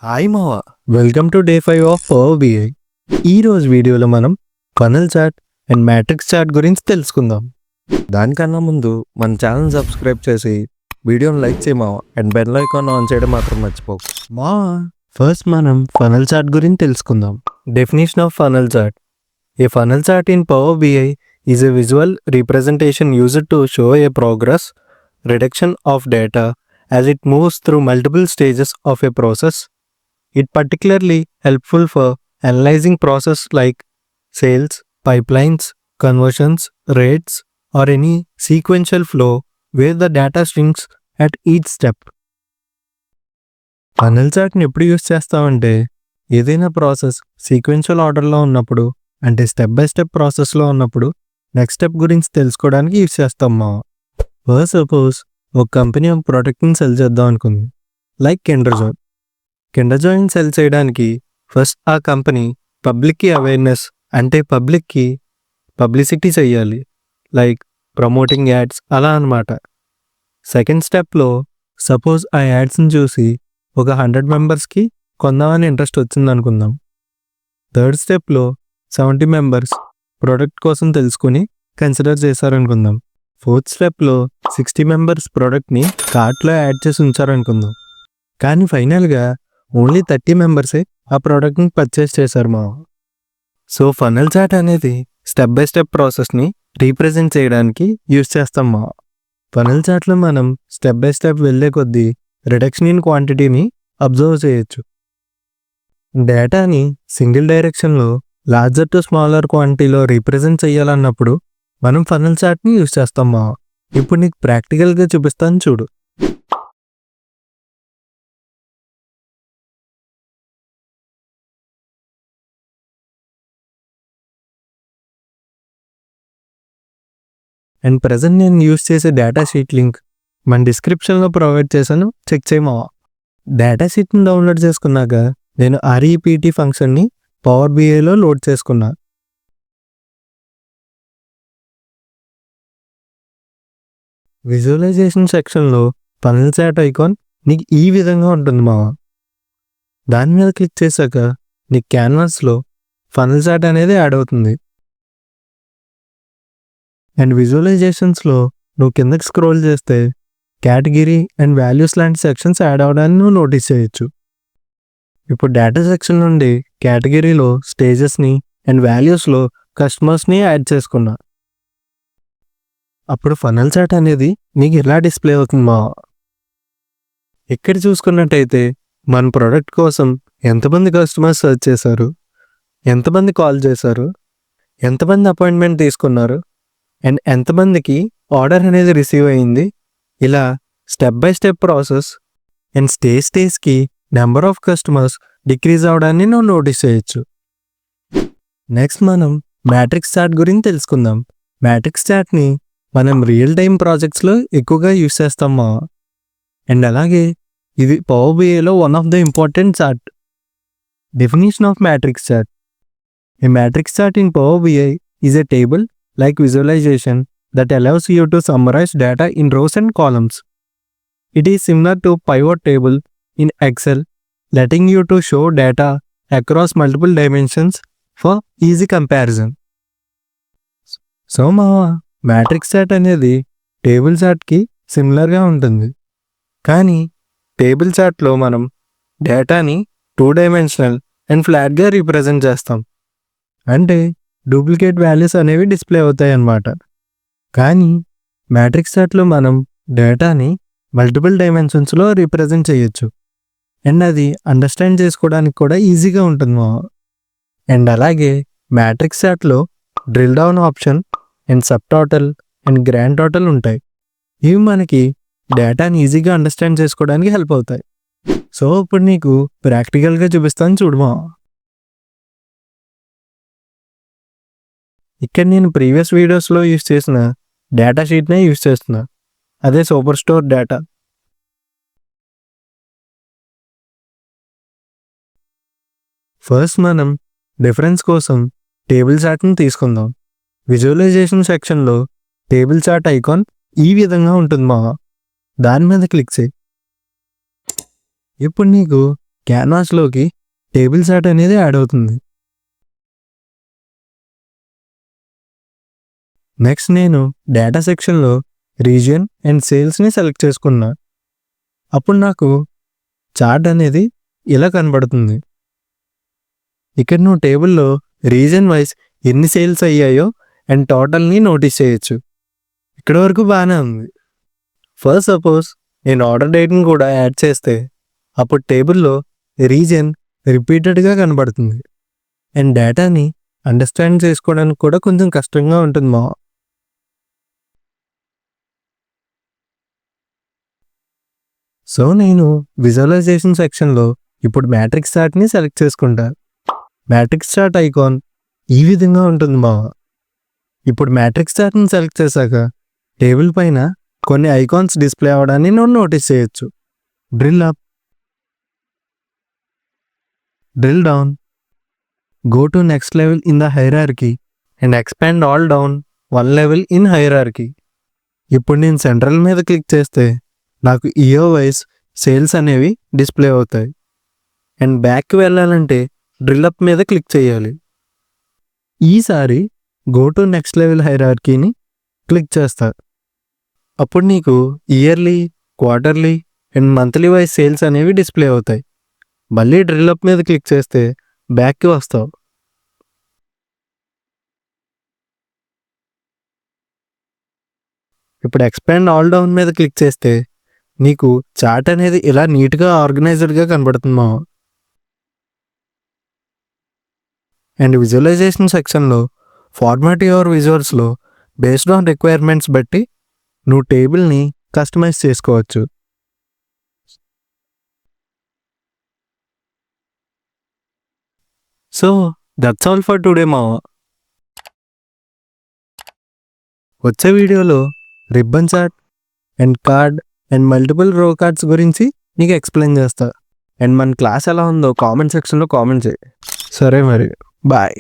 Hi మావా, welcome to day 5 of Power BI. ఈరోజు వీడియోలో మనం funnel chart and matrix chart గురించి తెలుసుకుందాం. దానికన్నా ముందు మన ఛానల్ సబ్స్క్రైబ్ చేసి వీడియోని లైక్ చేయమావా అండ్ బెల్ ఐకాన్ ఆన్ చేయడం మాత్రం మర్చిపోకు. ఫస్ట్ మనం ఫనల్ చార్ట్ గురించి తెలుసుకుందాం. Definition of funnel chart. A funnel chart in Power BI is a visual representation used to show a progress reduction of data as it moves through multiple stages of a process. It particularly helpful for analyzing process like sales, pipelines, conversions, rates, or any sequential flow where the data shrinks at each step. Funnel చార్ట్ని ఎప్పుడు use చేస్తామంటే ఏదైనా process sequential ఆర్డర్లో ఉన్నప్పుడు, అంటే step by step ప్రాసెస్లో ఉన్నప్పుడు next step గురించి తెలుసుకోవడానికి యూస్ చేస్తాం మా. ఫస్ట్ సపోజ్ ఒక కంపెనీ ఒక ప్రోడక్ట్ని సెల్ చేద్దాం అనుకుంది, లైక్ కిండర్ జాయ్ని సెల్ చేయడానికి ఫస్ట్ ఆ కంపెనీ పబ్లిక్కి అవేర్నెస్, అంటే పబ్లిక్కి పబ్లిసిటీ చేయాలి, లైక్ ప్రమోటింగ్ యాడ్స్ అలా అనమాట. సెకండ్ స్టెప్లో సపోజ్ ఆ యాడ్స్ని చూసి ఒక 100 మెంబర్స్కి కొందామని ఇంట్రెస్ట్ వచ్చింది అనుకుందాం. థర్డ్ స్టెప్లో 70 మెంబర్స్ ప్రోడక్ట్ కోసం తెలుసుకుని కన్సిడర్ చేశారనుకుందాం. ఫోర్త్ స్టెప్లో 60 మెంబర్స్ ప్రోడక్ట్ని కార్ట్లో యాడ్ చేసి ఉంచారనుకుందాం. కానీ ఫైనల్గా ఓన్లీ 30 మెంబర్సే ఆ ప్రోడక్ట్ని పర్చేస్ చేశారు మా. సో ఫనల్ చార్ట్ అనేది స్టెప్ బై స్టెప్ ప్రాసెస్ని రీప్రజెంట్ చేయడానికి యూస్ చేస్తాం మా. ఫనల్ చార్ట్లో మనం స్టెప్ బై స్టెప్ వెళ్ళే కొద్దీ రిడక్షన్ ఇన్ క్వాంటిటీని అబ్జర్వ్ చేయొచ్చు. డేటాని సింగిల్ డైరెక్షన్లో లార్జర్ టు స్మాలర్ క్వాంటిటీలో రీప్రజెంట్ చేయాలన్నప్పుడు మనం ఫనల్ చార్ట్ని యూస్ చేస్తాం మా. ఇప్పుడు నీకు ప్రాక్టికల్గా చూపిస్తాను చూడు. అండ్ ప్రజెంట్ నేను యూస్ చేసే డేటా షీట్ లింక్ మన డిస్క్రిప్షన్లో ప్రొవైడ్ చేశాను, చెక్ చేయమావా. డేటా షీట్ని డౌన్లోడ్ చేసుకున్నాక నేను ఆర్ఈపిటి ఫంక్షన్ని పవర్ బిఐలో లోడ్ చేసుకున్నా. విజువలైజేషన్ సెక్షన్లో ఫనల్ చార్ట్ ఐకాన్ నీకు ఈ విధంగా ఉంటుంది మావా. దాని మీద క్లిక్ చేశాక నీకు క్యాన్వాస్లో ఫనల్ చార్ట్ అనేది యాడ్ అవుతుంది. అండ్ విజువలైజేషన్స్లో నువ్వు కిందకి స్క్రోల్ చేస్తే కేటగిరీ అండ్ వాల్యూస్ లాంటి సెక్షన్స్ యాడ్ అవడాన్ని నువ్వు నోటీస్ చేయొచ్చు. ఇప్పుడు డేటా సెక్షన్ నుండి కేటగిరీలో స్టేజెస్ని అండ్ వాల్యూస్లో కస్టమర్స్ని యాడ్ చేసుకున్నా. అప్పుడు ఫనల్ చార్ట్ అనేది నీకు ఇలా డిస్ప్లే అవుతుంది మా. ఇక్కడ చూసుకున్నట్టయితే మన ప్రోడక్ట్ కోసం ఎంతమంది కస్టమర్స్ సర్చ్ చేశారు, ఎంతమంది కాల్ చేశారు, ఎంతమంది అపాయింట్మెంట్ తీసుకున్నారు, అండ్ ఎంతమందికి ఆర్డర్ అనేది రిసీవ్ అయ్యింది, ఇలా step by step process and స్టేజ్కి నెంబర్ ఆఫ్ కస్టమర్స్ డిక్రీజ్ అవడాన్ని నువ్వు నోటీస్ చేయొచ్చు. నెక్స్ట్ మనం మ్యాట్రిక్స్ చార్ట్ గురించి తెలుసుకుందాం. మ్యాట్రిక్స్ చార్ట్ని మనం రియల్ టైమ్ ప్రాజెక్ట్స్లో ఎక్కువగా యూస్ చేస్తాం మా. అండ్ అలాగే ఇది పవర్ బిఐలో one of the important chart. Definition of matrix chart. A matrix chart in Power BI is a table like visualization that allows you to summarize data in rows and columns. It is similar to pivot table in Excel, letting you to show data across multiple dimensions for easy comparison. So మా matrix chart అనేది table చార్ట్కి సిమిలర్గా ఉంటుంది, కానీ table చార్ట్లో మనం డేటాని 2 dimensional and ఫ్లాట్గా represent చేస్తాం, అంటే డూప్లికేట్ వాల్యూస్ అనేవి డిస్ప్లే అవుతాయి అన్నమాట. కానీ మ్యాట్రిక్స్ చార్ట్లో మనం డేటాని మల్టిపుల్ డైమెన్షన్స్లో రీప్రజెంట్ చేయొచ్చు, అండ్ అది అండర్స్టాండ్ చేసుకోవడానికి కూడా ఈజీగా ఉంటుంది. అండ్ అలాగే మ్యాట్రిక్స్ చార్ట్లో drill down option and subtotal and grand total ఉంటాయి. ఇవి మనకి డేటాని ఈజీగా అండర్స్టాండ్ చేసుకోవడానికి హెల్ప్ అవుతాయి. సో ఇప్పుడు నీకు ప్రాక్టికల్గా చూపిస్తాను చూడమా. ఇక్కడ నేను ప్రీవియస్ వీడియోస్లో యూస్ చేసిన డేటా షీట్నే యూస్ చేస్తున్నా, అదే సూపర్ స్టోర్ డేటా. ఫస్ట్ మనం డిఫరెన్స్ కోసం టేబుల్ చార్ట్ని తీసుకుందాం. విజువలైజేషన్ సెక్షన్లో టేబుల్ చార్ట్ ఐకాన్ ఈ విధంగా ఉంటుంది మా. దాని మీద క్లిక్ చేయి. ఇప్పుడు నీకు క్యాన్వాస్లోకి టేబుల్ చార్ట్ అనేది యాడ్ అవుతుంది. నెక్స్ట్ నేను డేటా సెక్షన్లో రీజియన్ అండ్ సేల్స్ని సెలెక్ట్ చేసుకున్నా. అప్పుడు నాకు చార్ట్ అనేది ఇలా కనబడుతుంది. ఇక్కడ నువ్వు టేబుల్లో రీజన్ వైజ్ ఎన్ని సేల్స్ అయ్యాయో అండ్ టోటల్ని నోటీస్ చేయొచ్చు. ఇక్కడ వరకు బాగానే ఉంది. ఫస్ట్ సపోజ్ నేను ఆర్డర్ డేట్ని కూడా యాడ్ చేస్తే అప్పుడు టేబుల్లో రీజన్ రిపీటెడ్గా కనబడుతుంది అండ్ డేటాని అండర్స్టాండ్ చేసుకోవడానికి కూడా కొంచెం కష్టంగా ఉంటుంది మా. సో నేను విజువలైజేషన్ సెక్షన్లో ఇప్పుడు మ్యాట్రిక్స్ చార్ట్ని సెలెక్ట్ చేసుకుంటా. మ్యాట్రిక్స్ చార్ట్ ఐకాన్ ఈ విధంగా ఉంటుంది మా. ఇప్పుడు మ్యాట్రిక్స్ చార్ట్ని సెలెక్ట్ చేశాక టేబుల్ పైన కొన్ని ఐకాన్స్ డిస్ప్లే అవ్వడాన్ని నువ్వు నోటీస్ చేయొచ్చు. Drill up, drill down, go to next level in the hierarchy and expand all down one level in hierarchy. ఇప్పుడు నేను సెంట్రల్ మీద క్లిక్ చేస్తే నాకు ఇయో వైజ్ సేల్స్ అనేవి డిస్ప్లే అవుతాయి. అండ్ బ్యాక్కి వెళ్ళాలంటే డ్రిల్ అప్ మీద క్లిక్ చేయాలి. ఈసారి గో టు నెక్స్ట్ లెవెల్ హైరార్కీని క్లిక్ చేస్తా. అప్పుడు నీకు yearly, quarterly and monthly wise sales అనేవి డిస్ప్లే అవుతాయి. మళ్ళీ డ్రిల్ అప్ మీద క్లిక్ చేస్తే బ్యాక్కి వస్తావు. ఇప్పుడు ఎక్స్పాండ్ ఆల్ డౌన్ మీద క్లిక్ చేస్తే నీకు చార్ట్ అనేది ఇలా నీట్గా ఆర్గనైజ్డ్గా కనబడుతుందా. అండ్ విజువలైజేషన్ సెక్షన్లో ఫార్మాట్ యువర్ విజువల్స్లో బేస్డ్ ఆన్ రిక్వైర్మెంట్స్ బట్టి నువ్వు టేబుల్ని కస్టమైజ్ చేసుకోవచ్చు. So that's all for today మా. వచ్చే వీడియోలో ribbon chart and card and multiple row cards గురించి నీకు ఎక్స్ప్లెయిన్ చేస్తా. అండ్ మన క్లాస్ ఎలా ఉందో కామెంట్ సెక్షన్లో కామెంట్ చేయి. సరే మరి, బాయ్.